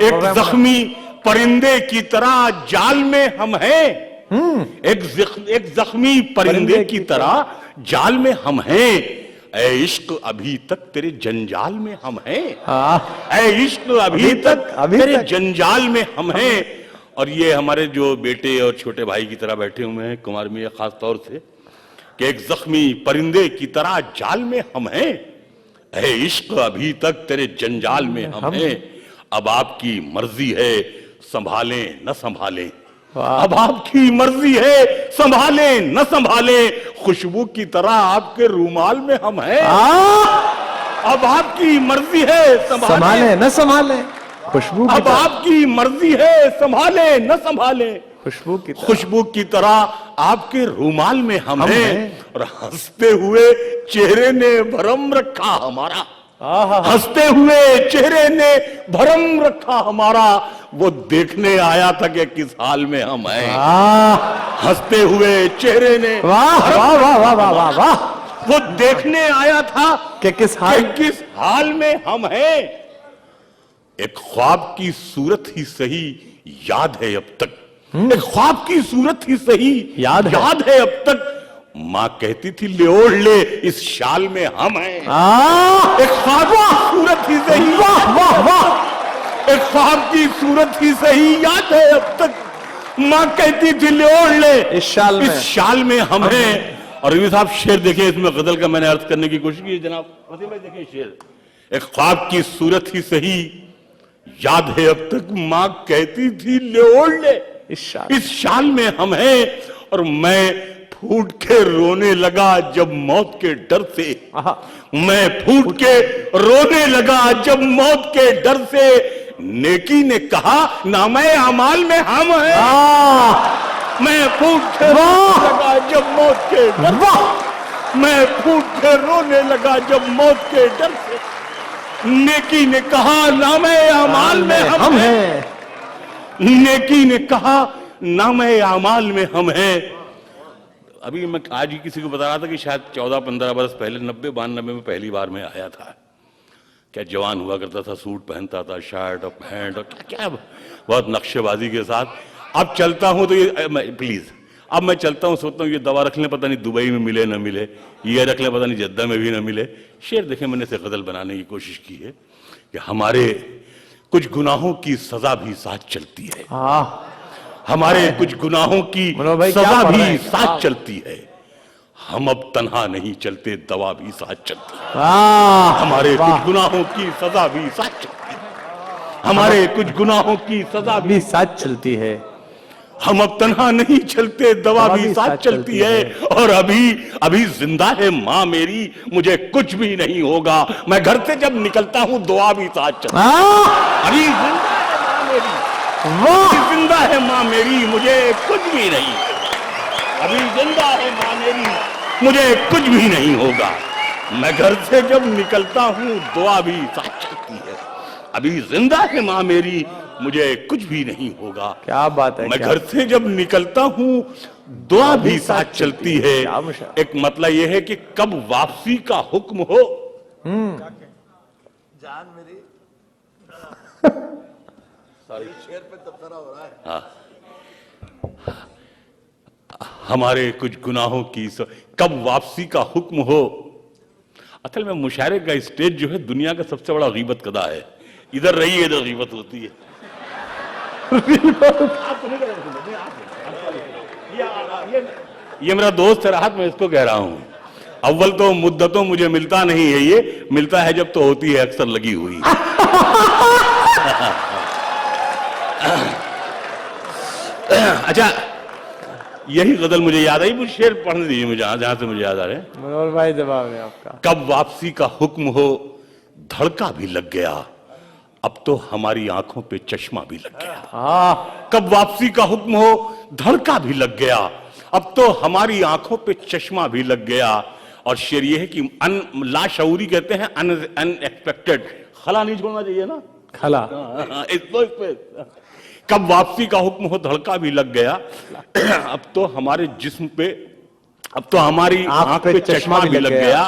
एक जख्मी परिंदे की तरह जाल में हम हैं। एक जख्मी परिंदे की तरह जाल में हम हैं। ऐ इश्क अभी तक तेरे जंजाल में हम हैं। ऐ इश्क अभी तक तेरे जंजाल में हम हैं। और ये हमारे जो बेटे और छोटे भाई की तरह बैठे हुए हैं कुमार मियां खास तौर से, कि एक जख्मी परिंदे की तरह जाल में हम हैं। ऐ इश्क अभी तक तेरे जंजाल में हम हैं। अब आपकी मर्जी है संभालें न संभालें। अब आपकी मर्जी है संभालें न संभालें। खुशबू की तरह आपके रूमाल में हम हैं। अब आपकी मर्जी है संभालें न संभालें। खुशबू अब आपकी मर्जी है संभालें न संभालें। खुशबू की तरह आपके रूमाल में हम हैं। और हंसते हुए चेहरे ने भरम रखा हमारा। हंसते हुए चेहरे ने भरम रखा हमारा। वो देखने आया था कि किस हाल में हम हैं। हंसते हुए चेहरे ने वाह वाह वाह वाह वाह वाह वाह, वो देखने आया था कि किस हाल में हम हैं। एक ख्वाब की सूरत ही सही याद है अब तक। एक ख्वाब की सूरत ही सही याद है अब तक। माँ कहती थी ले ओढ़ ले इस शाल में हम हैं। एक ख्वाब की सूरत ही सही, वाह वाह वाह, एक ख्वाब की सूरत ही सही याद है अब तक। माँ कहती थी ले ओढ़ ले इस शाल में हम हैं। और ये साहब शेर देखिए, इसमें गजल का मैंने अर्थ करने की कोशिश की जनाब। वसीम भाई देखिए शेर, एक ख्वाब की सूरत ही सही याद है अब तक। माँ कहती थी ले ओढ़ ले इस शाल में हम हैं। और मैं फूट के रोने लगा जब मौत के डर से। मैं फूट के रोने लगा जब मौत के डर से। नेकी ने कहा नामे अमाल में हम हैं। मैं फूट के रोने लगा जब मौत के डर से। मैं फूट के रोने लगा जब मौत के डर से। नेकी ने कहा नामे अमाल में हम हैं। नेकी ने कहा नामे अमाल में हम हैं। अभी मैं आज ही किसी को बता रहा था कि शायद 14-15 बरस पहले 90-92 में पहली बार मैं आया था। क्या जवान हुआ करता था, सूट पहनता था, शर्ट और पैंट और क्या क्या बहुत नक्शेबाजी के साथ। अब चलता हूं तो ये प्लीज, अब मैं चलता हूं सोचता हूँ ये दवा रख लें, पता नहीं दुबई में मिले ना मिले, ये रख लें पता नहीं जद्दा में भी ना मिले। शेर देखें मैंने से गजल बनाने की कोशिश की है कि हमारे कुछ गुनाहों की सजा भी साथ चलती है। हमारे कुछ गुनाहों की सजा भी साथ चलती है। हम अब तन्हा नहीं चलते, दवा भी साथ चलती है। हमारे कुछ गुनाहों की सजा भी साथ चलती है। हमारे कुछ गुनाहों की सजा भी साथ चलती है। हम अब तन्हा नहीं चलते, दवा भी साथ चलती है। और अभी जिंदा है माँ मेरी, मुझे कुछ भी नहीं होगा। मैं घर से जब निकलता हूँ दुआ भी साथ चलती है। अभी जिंदा है माँ मेरी, जिंदा है माँ मेरी, मुझे कुछ भी नहीं। अभी जिंदा है माँ मेरी, मुझे कुछ भी नहीं होगा। मैं घर से जब निकलता हूँ दुआ भी साथ चलती है। अभी जिंदा है माँ मेरी, मुझे कुछ भी नहीं होगा। क्या बात है। मैं घर से जब निकलता हूँ दुआ भी साथ चलती है। एक मतलब यह है कि कब वापसी का हुक्म हो। जान मेरी शेर पे तबसरा हो रहा है। हमारे कुछ गुनाहों की कब वापसी का हुक्म हो। असल में मुशायरे का स्टेज जो है दुनिया का सबसे बड़ा गीबत कदा है। इधर रही है इधर गीबत होती है। ये मेरा दोस्त है राहत, मैं इसको कह रहा हूं। अव्वल तो मुद्दतों मुझे मिलता नहीं है, ये मिलता है जब तो होती है अक्सर लगी हुई। अच्छा यही गजल मुझे याद आई, मुझे शेर पढ़ने दीजिए मुझे जहां से मुझे याद आ रहे हैं। मनोहर भाई जवाब है आपका। कब वापसी का हुक्म हो, धड़का भी लग गया, अब तो हमारी आंखों पे चश्मा भी लग गया। कब वापसी का हुक्म हो, धड़का भी लग गया, अब तो हमारी आंखों पे चश्मा भी लग गया। और शेर ये है कि लाशऊरी कहते हैं अनएक्सपेक्टेड, खला नहीं छोड़ना चाहिए ना, खला कब वापसी का हुक्म हो, धड़का भी लग गया, अब तो हमारे जिस्म पे, अब तो हमारी आंख पे चश्मा भी लग गया।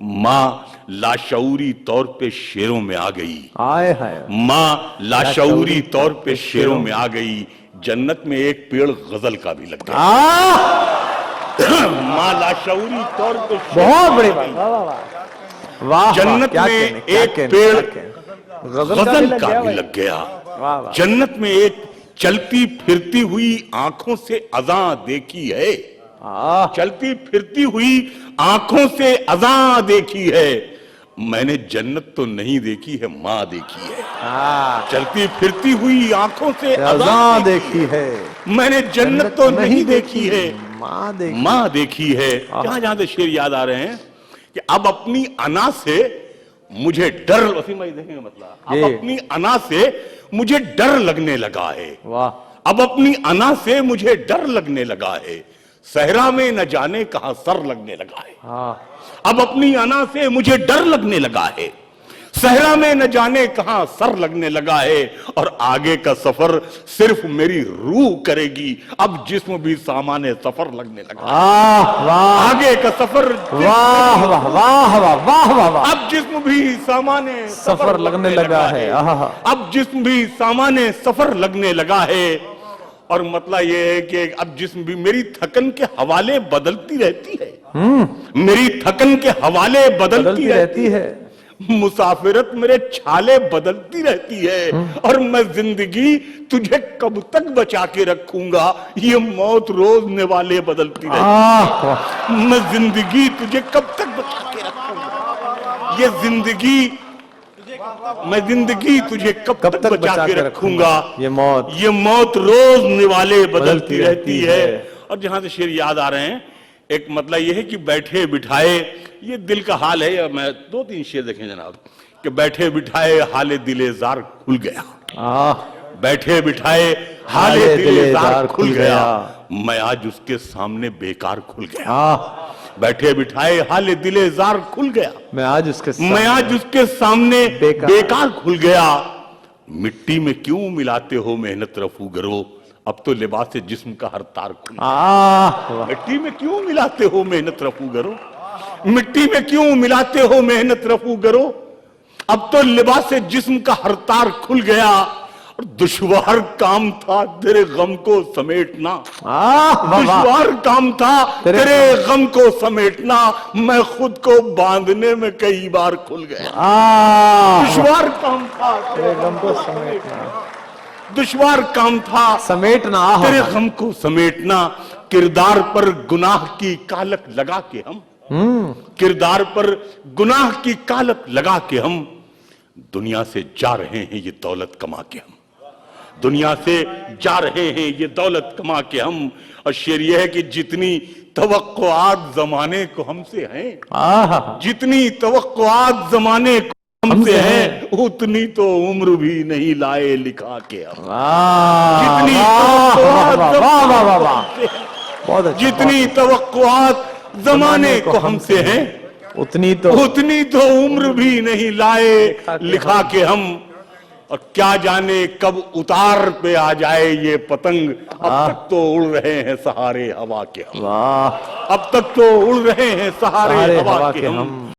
माँ लाशऊरी तौर पे शेरों में आ गई। आए हाय। माँ लाशऊरी तौर पे शेरों में आ गई। जन्नत में एक पेड़ गजल का भी लग गया। माँ लाशऊरी तौर पे बहुत बड़ी बात। वाह वाह वाह। वाह, जन्नत में एक पेड़ गजल का भी लग गया। वाह। जन्नत में एक चलती फिरती हुई आंखों से अज़ां देखी है। चलती फिरती हुई आंखों से अज़ां देखी है। मैंने जन्नत तो नहीं देखी है, माँ देखी है। चलती फिरती हुई आंखों से अज़ां देखी है। मैंने जन्नत तो नहीं देखी है, माँ देखी है। जहां जहां से शेर याद आ रहे हैं कि अब अपनी अना से मुझे डर, वसीम भाई देखेंगे मतलब, अब अपनी अना से मुझे डर लगने लगा है। वाह। अब अपनी अना से मुझे डर लगने लगा है। सहरा में न जाने कहां सर लगने लगा है। अब अपनी अना से मुझे डर लगने लगा है। सहरा में न जाने कहां सर लगने लगा है। और आगे का सफर सिर्फ मेरी रूह करेगी। अब जिस्म भी सामान्य सफर लगने लगा। आगे का सफर, वाह वाह वाह वाह वाह। अब जिस्म भी सामान्य सफर लगने लगा है। अब जिस्म भी सामान्य सफर लगने लगा है। और मतलब ये है कि अब जिस्म भी, मेरी थकन के हवाले बदलती रहती है। मेरी थकन के हवाले बदलती रहती है। मुसाफिरत मेरे छाले बदलती रहती है। और मैं जिंदगी तुझे कब तक बचा के रखूंगा, ये मौत रोज निवाले बदलती रहती है। मैं जिंदगी तुझे कब तक बचा के रखूंगा, ये जिंदगी, मैं जिंदगी तुझे कब तक बचा के रखूंगा, ये मौत रोज निवाले बदलती रहती है। और जहां से शेर याद आ रहे हैं, एक मतलब यह है कि बैठे बिठाए, ये दिल का हाल है। मैं 2-3 शेर देखें जनाब, कि बैठे बिठाए हाले दिलेजार खुल गया। बैठे बिठाए हाले दिलेजार खुल गया। मैं आज उसके सामने बेकार खुल गया। बैठे बिठाए हाले दिलेजार खुल गया। मैं आज उसके सामने बेकार खुल गया। मिट्टी में क्यों मिलाते हो मेहनत रफूगरो, अब तो लिबास जिस्म का हर तार खुल गया। मिट्टी में क्यों मिलाते हो मेहनत रफूगरो, मिट्टी में क्यों मिलाते हो मेहनत रफूगरो, अब तो लिबास जिस्म का हर तार खुल गया। और दुश्वार काम था तेरे गम को समेटना, दुश्वार काम था तेरे गम को समेटना। मैं खुद को बांधने में कई बार खुल गया। दुश्वार काम था तेरे गम को समेटना, दुश्वार काम था समेटना, तेरे गम को समेटना। किरदार पर गुनाह की कालक लगा के हम, किरदार पर गुनाह की कालक लगा के हम दुनिया से जा रहे हैं ये दौलत कमा के हम, दुनिया से जा रहे हैं ये दौलत कमा के हम। और शेर यह है कि जितनी तवक्कुआत जमाने को हमसे हैं, जितनी तवक्कुआत जमाने को हमसे हैं, उतनी तो उम्र भी नहीं लाए लिखा के हम। जितनी तवक्कुआत जमाने को हमसे हैं, उतनी तो उम्र भी नहीं लाए लिखा के हम। और क्या जाने कब उतार पे आ जाए ये पतंग, अब तक तो उड़ रहे हैं सहारे हवा के हम, अब तक तो उड़ रहे हैं सहारे हवा के हम।